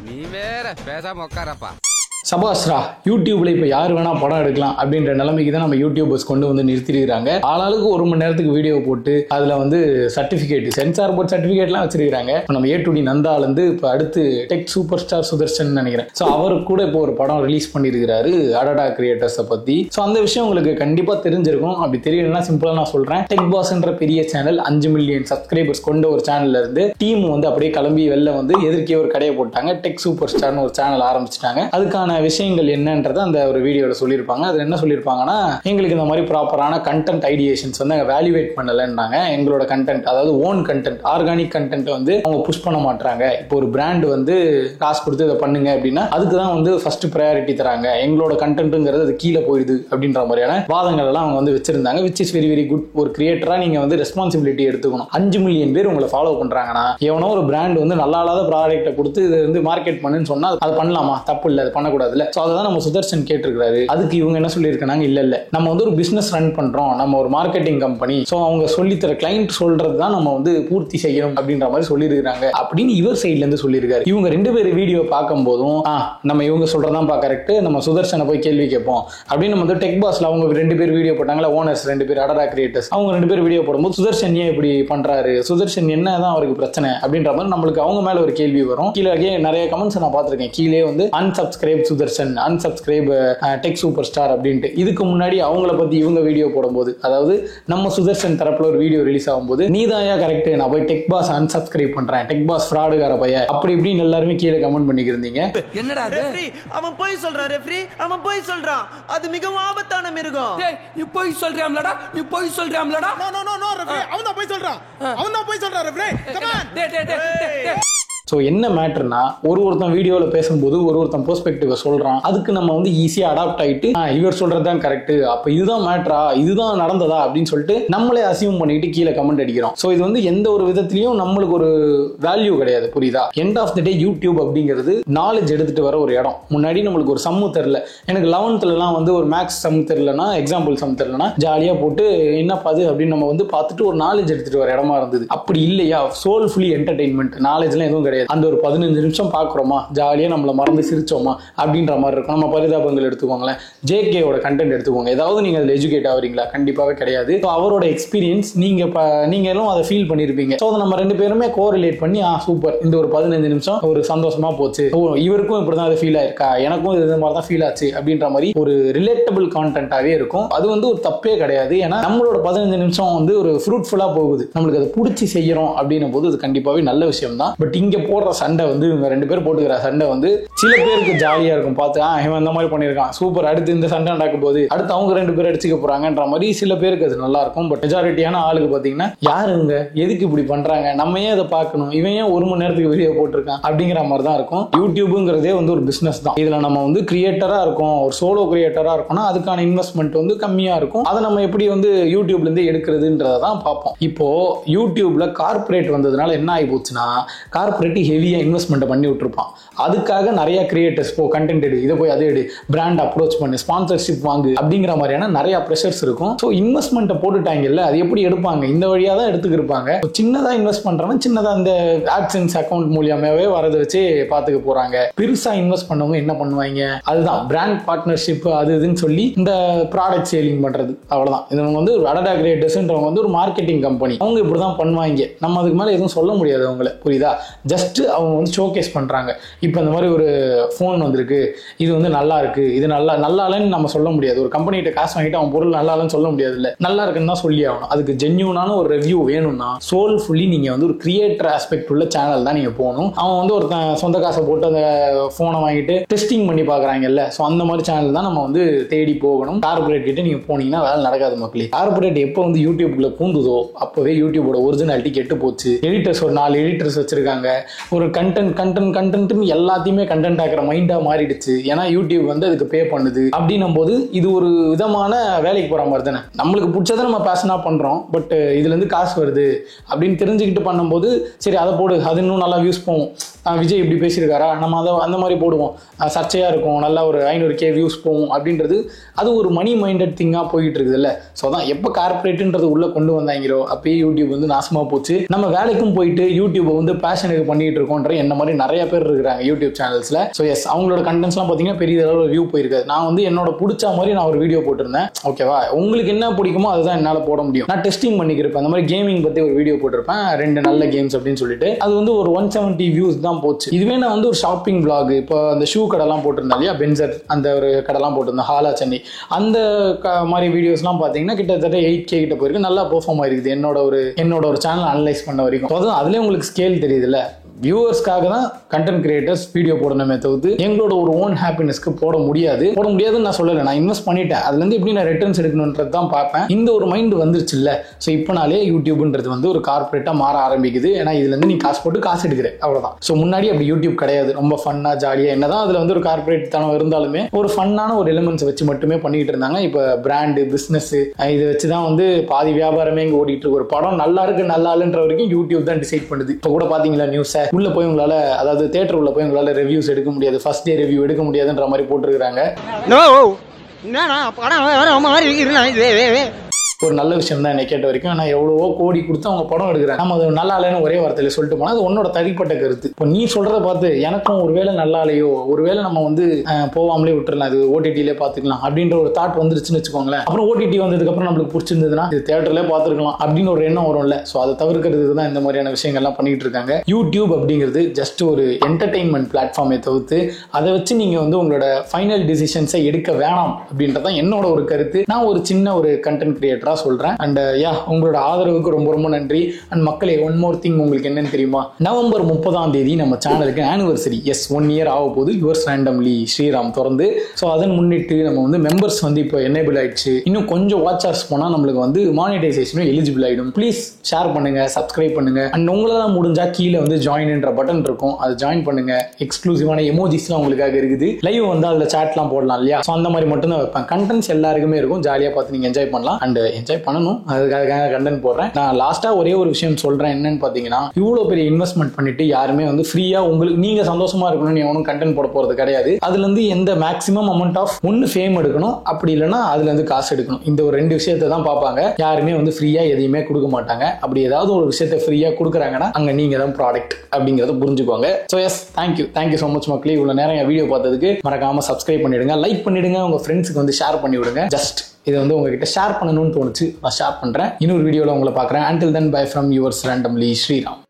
நீ வேற பேசாம உட்காரப்பா. சபாஸ்ரா, யூடியூப்ல இப்ப யாரு வேணா படம் எடுக்கலாம் அப்படின்ற நிலைமைக்கு தான் நம்ம யூடியூபர்ஸ் கொண்டு வந்து நிறுத்திருக்காங்க. ஆளாளுக்கு 1 மணி நேரத்துக்கு வீடியோ போட்டு அதுல வந்து சர்டிபிகேட், சென்சார் போர்ட் சர்டிபிகேட்லாம் வச்சிருக்காங்க. நம்ம A2D நந்தால இருந்து இப்ப அடுத்து டெக் சூப்பர் ஸ்டார் சுதர்ஷன் நினைக்கிறேன். ஸோ அவருக்கு கூட இப்போ ஒரு படம் ரிலீஸ் பண்ணிருக்கிறாரு அடடா கிரியேட்டர்ஸை பத்தி. ஸோ அந்த விஷயம் உங்களுக்கு கண்டிப்பா தெரிஞ்சிருக்கும். அப்படி தெரியலன்னா சிம்பிளா நான் சொல்றேன். டெக் பாஸ்ன்ற பெரிய சேனல் 5 மில்லியன் சப்ஸ்கிரைபர்ஸ் கொண்ட ஒரு சேனல்ல இருந்து டீம் வந்து அப்படியே கிளம்பி வெளில வந்து எதிர்க்கே ஒரு கடையை போட்டாங்க. டெக் சூப்பர் ஸ்டார்னு ஒரு சேனல் ஆரம்பிச்சிட்டாங்க. அதுக்கான விஷயங்கள் என்னன்றதை அந்த ஒரு வீடியோல சொல்லியிருப்பாங்க. அது என்ன சொல்லியிருப்பாங்கன்னா, எங்களுக்கு இந்த மாதிரி ப்ராப்பரான கண்டென்ட் ஐடியேஷன்ஸ் வந்து வேல்யூவேட் பண்ணலன்னாங்க. எங்களோட கண்டென்ட், அதாவது ஓன் கண்டென்ட், ஆர்கானிக் கண்டென்ட் வந்து அவங்க புஷ் பண்ண மாட்டாங்க. இப்போ ஒரு பிராண்ட் வந்து காசு கொடுத்து இதை பண்ணுங்க அப்படின்னா அதுக்கு தான் வந்து ஃபர்ஸ்ட் ப்ரையாரிட்டி தராங்க. எங்களோட கண்டென்ட்ங்கிறது அது கீழே போயிடுது அப்படின்ற மாதிரியான வாதங்கள் எல்லாம் அவங்க வந்து வச்சிருந்தாங்க. Which is very very good. ஒரு கிரியேட்டரா நீங்க வந்து ரெஸ்பான்சிபிலிட்டி எடுத்துக்கணும். 5 மில்லியன் பேர் உங்களை ஃபாலோ பண்றாங்கன்னா, எவனோ ஒரு பிராண்ட் வந்து நல்லா இல்லாத ப்ராடக்ட்டை கொடுத்து இது வந்து மார்க்கெட் பண்ணுன்னு சொன்னா அது பண்ணலாமா? தப்பு இல்லை, அது பண்ணக்கூடாது. அதான் நம்ம சுதர்ஷன் கேட்டிருக்காரு. அதுக்கு இவங்க என்ன சொல்லியிருக்காங்க, இல்ல நம்ம வந்து ஒரு பிசினஸ் ரன் பண்றோம், நம்ம ஒரு மார்க்கெட்டிங் கம்பெனி, சோ அவங்க சொல்லித்தர கிளைண்ட் சொல்றது தான் நம்ம வந்து பூர்த்தி செய்யணும் அப்படின்ற மாதிரி சொல்லியிருக்காங்க அப்படின்னு இவர் சைட்ல இருந்து சொல்லியிருக்காரு. இவங்க 2 பேர் வீடியோ பார்க்கும் போதும் நம்ம இவங்க சொல்றதான் கரெக்ட், நம்ம சுதர்ஷனை போய் கேள்வி கேட்போம் அப்படின்னு நம்ம வந்து டெக் பாஸ்ல அவங்க 2 பேர் வீடியோ போட்டாங்களா, ஓனர்ஸ் 2 பேர் அடடா கிரியேட்டர்ஸ், அவங்க 2 பேர் வீடியோ போடும்போது சுதர்ஷன் ஏன் இப்படி பண்றாரு, சுதர்ஷன் என்னதான் அவருக்கு பிரச்சனை அப்படின்ற மாதிரி நம்மளுக்கு அவங்க மேல ஒரு கேள்வி வரும். கீழே நிறைய கமெண்ட்ஸ் நான் பார்த்திருக்கேன். கீழே வந்து unsubscribe Sudarshan, unsubscribe tech superstar அப்படின்ட்டு. இதுக்கு முன்னாடி அவங்கள பத்தி இவங்க வீடியோ போடும்போது, அதாவது நம்ம சுதர்ஷன் தரப்புல ஒரு வீடியோ ரிலீஸ் ஆகும்போது, நீதாயா கரெக்ட், நான் போய் டெக் பாஸ் unsubscribe பண்றேன், டெக் பாஸ் ஃப்ராடுகார பைய அப்படி இப்படின்னு எல்லாருமே கீழே கமெண்ட் பண்ணிக்கிறீங்க. என்னடா ரெஃப்ரி அவன் போய் சொல்றான், ரெஃப்ரி அவன் போய் சொல்றான், அது மிகவும் ஆபத்தான மிருகம். டேய் நீ போய் சொல்றியாம்லடா, நீ போய் சொல்றியாம்லடா. நோ ரெஃப்ரி, அவன் தான் போய் சொல்றான், ரெஃப்ரி கம் ஆன். டேய் ஸோ என்ன மேட்டர்னா, ஒருத்தன் வீடியோவில் பேசும்போது ஒருத்தன் பெர்ஸ்பெக்டிவ் சொல்றான். அதுக்கு நம்ம வந்து ஈஸியா அடாப்ட் ஆயிட்டு இவர் சொல்றதுதான் கரெக்ட், அப்ப இதுதான் மேட்டரா, இதுதான் நடந்ததா அப்படின்னு சொல்லிட்டு நம்மளே அசியூம் பண்ணிட்டு கீழே கமெண்ட் அடிக்கிறோம். ஸோ இது வந்து எந்த ஒரு விதத்திலையும் நம்மளுக்கு ஒரு வேல்யூ கிடையாது, புரியுதா? End of the day YouTube அப்படிங்கிறது நாலேஜ் எடுத்துட்டு வர ஒரு இடம். முன்னாடி நம்மளுக்கு ஒரு சம்மு தெரியல, எனக்கு 11th வந்து ஒரு மேக்ஸ் சம் தெரியலனா, எக்ஸாம்பிள் சம் தெரியலனா ஜாலியா போட்டு என்னப்பா அது அப்படின்னு நம்ம வந்து பார்த்துட்டு ஒரு நாலேஜ் எடுத்துட்டு வர இடமா இருந்தது. அப்படி இல்லையா, சோல்ஃபுல்லி என்டர்டைன்மெண்ட், நாலேஜ்லாம் எதுவும் கிடையாது. அந்த ஒரு 15 நிமிஷம் பாக்குறோமா, ஜாலியா நம்மள மறந்து சிரிச்சோமா அப்படின்ற மாதிரி இருக்கும். நம்ம பரிதாபங்கள் எடுத்துக்கோங்களேன், ஜேகேவோட கண்டென்ட் எடுத்துக்கோங்க, ஏதாவது நீங்க அதுல எஜுகேட் ஆவறீங்களா? கண்டிப்பாவே கிடையாது. அவரோட எக்ஸ்பீரியன்ஸ் நீங்க எல்லாம் அதை ஃபீல் பண்ணிருப்பீங்க. ஸோ நம்ம 2 பேருமே கோரிலேட் பண்ணி சூப்பர், இந்த ஒரு 15 நிமிஷம் ஒரு சந்தோஷமா போச்சு, இவருக்கும் இப்படிதான் அது ஃபீல் ஆயிருக்கா, எனக்கும் இது மாதிரி தான் ஃபீல் ஆச்சு அப்படின்ற மாதிரி ஒரு ரிலேட்டபிள் கான்டென்ட்டாவே இருக்கும். அது வந்து ஒரு தப்பே கிடையாது. ஏன்னா நம்மளோட 15 நிமிஷம் வந்து ஒரு ஃப்ரூட்ஃபுல்லா போகுது, நம்மளுக்கு அதை பிடிச்சி செய்யறோம் அப்படின்னும் போது அது கண்டிப்பாவே நல்ல விஷயம் தான். பட் இங்க போடுற சண்டை வந்து இவங்க 2 பேர் போட்டுக்கிற சண்டை வந்து சில பேருக்கு ஜாலியா இருக்கும் பார்த்து, இவன் இந்த மாதிரி பண்ணியிருக்கான் சூப்பர், அடுத்து இந்த சண்டை நடக்கும் போது அடுத்து அவங்க 2 பேர் அடிச்சுக்க போறாங்கன்ற மாதிரி சில பேருக்கு அது நல்லா இருக்கும். பட் மெஜாரிட்டியான ஆளுக்கு பாத்தீங்கன்னா, யாருங்க எதுக்கு இப்படி பண்றாங்க, நம்ம ஏன் அதை பார்க்கணும், இவன் ஏன் 1 மணி நேரத்துக்கு வீடியோ போட்டிருக்கான் அப்படிங்கிற மாதிரி தான் இருக்கும். யூடியூப்ங்கிறதே வந்து ஒரு பிசினஸ் தான். இதுல நம்ம வந்து கிரியேட்டரா இருக்கும், ஒரு சோலோ கிரியேட்டரா இருக்கோம்னா அதுக்கான இன்வெஸ்ட்மெண்ட் வந்து கம்மியா இருக்கும். அதை நம்ம எப்படி வந்து யூடியூப்ல இருந்து எடுக்கிறதுன்றதான் பார்ப்போம். இப்போ யூடியூப்ல கார்பரேட் வந்ததுனால என்ன ஆகி போச்சுன்னா, கார்பரேட் ஹெவியா இன்வெஸ்ட்மெண்ட் பண்ணி விட்டுருப்பான். அதுக்காக நிறைய கிரியேட்டர்ஸ் கண்டென்ட் எடு, இதை போய் அதை எடு, பிராண்ட் அப்ரோச் பண்ணு, ஸ்பான்சர்ஷிப் வாங்கு அப்படிங்கிற மாதிரியான நிறைய ப்ரெஷர்ஸ் இருக்கும். ஸோ இன்வெஸ்ட்மெண்ட்டை போட்டுட்டாங்கல்ல, அது எப்படி எடுப்பாங்க, இந்த வழியா தான் எடுத்துக்கிருப்பாங்க. சின்னதா இன்வெஸ்ட் பண்றவங்க சின்னதா இந்த ஆட்சன்ஸ் அக்கௌண்ட் மூலியமாவே வரதை வச்சு பாத்துக்க போறாங்க. பெருசா இன்வெஸ்ட் பண்ணவங்க என்ன பண்ணுவாங்க, அதுதான் பிராண்ட் பார்ட்னர்ஷிப் அது இதுன்னு சொல்லி இந்த ப்ராடக்ட் சேலிங் பண்றது, அவ்வளவுதான். இவங்க வந்து அடடா கிரியேட்டர்ஸ்ன்றவங்க வந்து ஒரு மார்க்கெட்டிங் கம்பெனி, அவங்க இப்படிதான் பண்ணுவாங்க. நம்ம அதுக்கு மேல எதுவும் சொல்ல முடியாது அவங்கள, புரியுதா? ஜஸ்ட் அவங்க வந்து ஷோகேஸ் பண்றாங்க. இப்போ இந்த மாதிரி ஒரு ஃபோன் வந்திருக்கு, இது வந்து நல்லா இருக்கு, இது நல்லா இல்லைன்னு நம்ம சொல்ல முடியாது. ஒரு கம்பெனிகிட்ட காசு வாங்கிட்டு அவன் பொருள் நல்லா இல்லைன்னு சொல்ல முடியாது, இல்ல நல்லா இருக்குன்னு தான் சொல்லி ஆகணும். அதுக்கு ஜென்யூனான ஒரு ரிவ்யூ வேணும்னா சோல்ஃபுல்லி நீங்க வந்து ஒரு கிரியேட்டர் ஆஸ்பெக்ட் உள்ள சேனல் தான் நீங்க போகணும். அவன் வந்து ஒருத்தன் சொந்த காசை போட்டு அந்த போனை வாங்கிட்டு டெஸ்டிங் பண்ணி பாக்குறாங்கல்ல, ஸோ அந்த மாதிரி சேனல் தான் நம்ம வந்து தேடி போகணும். கார்பரேட் கிட்ட நீங்க போனீங்கன்னா வேலை நடக்காது மக்களே. கார்பரேட் எப்போ வந்து யூடியூப்ல பூந்துதோ அப்பவே யூடியூபோட ஒரிஜினாலிட்டி கெட்டு போச்சு. எடிட்டர்ஸ் ஒரு 4 எடிட்டர்ஸ் வச்சிருக்காங்க, ஒரு கண்டென்ட் எல்லாத்தையுமே கண்டென்ட் ஆகிற மைண்டா மாறிடுச்சு. ஏன்னா யூடியூப் வந்து அதுக்கு பே பண்ணுது அப்படின்னும் போது இது ஒரு விதமான வேலைக்கு போற மாதிரி தானே. நம்மளுக்கு பிடிச்சதை நம்ம பேஷனா பண்றோம், பட் இதுல இருந்து காசு வருது அப்படின்னு தெரிஞ்சுக்கிட்டு பண்ணும்போது சரி அதை போடு, அது இன்னும் நல்லா வியூஸ் போகும், விஜய் இப்படி பேசியிருக்காரா, நம்ம அதை அந்த மாதிரி போடுவோம், சர்ச்சையாக இருக்கும், நல்லா ஒரு 500K வியூஸ் போகும் அப்படின்றது அது ஒரு மணி மைண்டட் திங்காக போயிட்டு இருக்குது இல்லை. ஸோ அதான் எப்போ கார்பரேட்டுன்றது உள்ளே கொண்டு வந்தாங்களோ அப்பயே யூடியூப் வந்து நாசமாக போச்சு. நம்ம வேலைக்கும் போயிட்டு யூடியூப்பை வந்து பேஷனுக்கு பண்ணிட்டு இருக்கோன்ற என்ன மாதிரி நிறைய பேர் இருக்கிறாங்க யூடியூப் சேனல்ஸில். ஸோ எஸ், அவங்களோட கண்டென்ட்ஸ்லாம் பார்த்தீங்கன்னா பெரிய அளவில் வியூ போயிருக்காது. நான் வந்து என்னோட பிடிச்ச மாதிரி நான் ஒரு வீடியோ போட்டிருந்தேன், ஓகேவா, உங்களுக்கு என்ன பிடிக்குமோ அதுதான் என்னால் போட முடியும். நான் டெஸ்டிங் பண்ணிக்கிறப்பேன், அந்த மாதிரி கேமிங் பற்றி ஒரு வீடியோ போட்டிருப்பேன், 2 நல்ல கேம்ஸ் அப்படின்னு சொல்லிட்டு, அது வந்து ஒரு 170 வியூஸ் தான் போச்சு. இதுவே நான் வந்து ஒரு ஷாப்பிங் பிளாக், இப்போ அந்த ஷூ கடைலாம் போட்டிருந்தேன் இல்லையா, பென்சர் அந்த ஒரு கடைலாம் போட்டிருந்தேன், ஹாலா சென்னை, அந்த மாதிரி வீடியோஸ்லாம் பார்த்தீங்கன்னா கிட்டத்தட்ட 8K கிட்ட போயிருக்கு, நல்லா பெர்ஃபார்ம் ஆயிருக்குது என்னோட ஒரு சேனல் அனலைஸ் பண்ண வரைக்கும். அதுலேயே உங்களுக்கு ஸ்கேல் தெரியுதுல்ல. வியூவர்ஸ்க்காக தான் கண்டென்ட் கிரியேட்டர்ஸ் வீடியோ போடணுமே தவிர்த்து எங்களோட ஒரு ஓன் ஹாப்பினஸ்க்கு போட முடியாதுன்னு நான் சொல்லலை. நான் இன்வெஸ்ட் பண்ணிட்டேன், அதுலேருந்து எப்படி நான் ரிட்டர்ன்ஸ் எடுக்கணுன்றது தான் பார்ப்பேன். இந்த ஒரு மைண்ட் வந்துருச்சு இல்லை. ஸோ இப்போனாலே யூடியூப்ன்றது வந்து ஒரு கார்பரேட்டாக மாற ஆரம்பிக்குது. ஏன்னா இதுலேருந்து நீ காசு போட்டு காசு எடுக்கிற, அவ்வளோதான். ஸோ முன்னாடி அப்படி யூடியூப் கிடையாது, ரொம்ப ஃபன்னாக ஜாலியாக என்னதான் அதில் வந்து ஒரு கார்பரேட் தனம் இருந்தாலுமே ஒரு ஃபன்னான ஒரு எலிமெண்ட்ஸ் வச்சு மட்டுமே பண்ணிட்டு இருந்தாங்க. இப்போ பிராண்டு பிஸ்னஸ் இதை வச்சு தான் வந்து பாதி வியாபாரமே இங்கே ஓடிட்டு இருக்கு. ஒரு படம் நல்லா இருக்கு நல்லா இல்லைன்ற வரைக்கும் யூடியூப் தான் டிசைட் பண்ணுது. இப்போ கூட பார்த்தீங்களா நியூஸை, உள்ள போய் உங்களால, அதாவது தியேட்டர் உள்ள போய் உங்களால ரிவ்யூஸ் எடுக்க முடியாது, ஃபர்ஸ்ட் டே ரிவ்யூ எடுக்க முடியாதுன்ற மாதிரி போட்டுருக்காங்க. ஒரு நல்ல விஷயம் தான் என்னை கேட்ட வரைக்கும். நான் எவ்வளவோ கோடி கொடுத்து அவங்க படம் எடுக்கிறாங்க, நம்ம அது நல்லா இல்லைன்னு ஒரே வார்த்தையில சொல்லிட்டு போனா அது உன்னோட தனிப்பட்ட கருத்து. இப்போ நீ சொல்றத பார்த்து எனக்கும் ஒருவேளை நல்லா இல்லையோ, ஒருவேளை நம்ம வந்து போகாமலே விட்டுறலாம், அது ஓடிடிலே பார்த்துக்கலாம் அப்படின்ற ஒரு தாட் வந்துருச்சுன்னு வச்சுக்கோங்களேன். அப்புறம் ஓடிடி வந்ததுக்கு அப்புறம் நம்மளுக்கு பிடிச்சிருந்ததுன்னா இது தியேட்டர்லேயே பார்த்துருக்கலாம் அப்படின்னு ஒரு எண்ணம் வரும்ல. ஸோ அதை தவிர்க்கிறதுக்கு தான் இந்த மாதிரியான விஷயங்கள்லாம் பண்ணிட்டு இருக்காங்க. யூடியூப் அப்படிங்கிறது ஜஸ்ட் ஒரு என்டர்டெயின்மெண்ட் பிளாட்ஃபார்மை தவிர்த்து அதை வச்சு நீங்க வந்து உங்களோட ஃபைனல் டிசிஷன்ஸை எடுக்க வேணாம் அப்படின்றதான் என்னோட ஒரு கருத்து. நான் ஒரு சின்ன ஒரு கண்டென்ட் கிரியேட்டர் சொல்றேன். அண்ட் உங்களோட ஆதரவுக்கு ரொம்ப ரொம்ப நன்றி. அண்ட் மக்களே, ஒன் மோர் திங், உங்களுக்கு என்னன்னு தெரியுமா, நவம்பர் 30 நம்ம சேனலுக்கு ஆனிவர்சரி, எஸ் 1 இயர் ஆக போகுது, யுவர்ஸ் ரேண்டம்லி ஸ்ரீராம் திறந்து. ஸோ அதன் முன்னிட்டு நம்ம வந்து மெம்பர்ஸ் வந்து இப்போ எனேபிள் ஆயிடுச்சு. இன்னும் கொஞ்சம் வாட்ச் ஹவர்ஸ் போனால் நம்மளுக்கு வந்து மானிட்டைசேஷனும் எலிஜிபிள் ஆயிடும். ப்ளீஸ் ஷேர் பண்ணுங்க, சப்ஸ்கிரைப் பண்ணுங்க. அண்ட் உங்களால் முடிஞ்சா கீழே வந்து ஜாயின்ன்ற பட்டன் இருக்கும், அதை ஜாயின் பண்ணுங்க. எக்ஸ்க்ளூசிவான எமோஜிஸ்லாம் உங்களுக்காக இருக்குது. லைவ் வந்து அதில் சாட்லாம் போடலாம் இல்லையா. ஸோ அந்த மாதிரி மட்டும் தான் வைப்பேன். கண்டென்ட்ஸ் எல்லாருக்குமே இருக்கும், ஜாலியாக பார்த்து நீங்கள் என்ஜாய் பண்ணலாம். அண்ட் என்ஜாய் பண்ணணும், அதுக்காக கண்டென்ட் போடுறேன். நான் லாஸ்டா ஒரே ஒரு விஷயம் சொல்றேன், என்னன்னு பாத்தீங்கன்னா, இவ்வளவு பெரிய இன்வெஸ்ட்மெண்ட் பண்ணிட்டு யாருமே வந்து ஃப்ரீயா உங்களுக்கு நீங்க சந்தோஷமா இருக்கணும்னு எவனும் கண்டென்ட் போட போறது கிடையாது. அதுல இருந்து எந்த மேக்ஸிமம் அமௌண்ட் ஆஃப் ஒன்னு ஃபேம் எடுக்கணும், அப்படி இல்லைன்னா அதுல இருந்து காசு எடுக்கணும். இந்த ஒரு 2 விஷயத்தை தான் பார்ப்பாங்க. யாருமே வந்து ஃப்ரீயா எதையுமே கொடுக்க மாட்டாங்க. அப்படி ஏதாவது ஒரு விஷயத்தை ஃப்ரீயா கொடுக்குறாங்கன்னா அங்க நீங்க தான் ப்ராடக்ட் அப்படிங்கறத புரிஞ்சுக்கோங்க. So yes, thank you so much மக்களே. இவ்வளவு நேரம் வீடியோ பார்த்ததுக்கு மறக்காம சப்ஸ்கிரைப் பண்ணிடுங்க, லைக் பண்ணிடுங்க, உங்க ஃப்ரெண்ட்ஸுக்கு வந்து ஷேர் பண்ணி விடுங்க. ஜஸ்ட் இதை வந்து உங்ககிட்ட ஷேர் பண்ணணும்னு தோணுச்சு, நான் ஷேர் பண்றேன். இன்னொரு வீடியோல உங்களை பார்க்குறேன். Until then, bye from yours randomly, Sriram.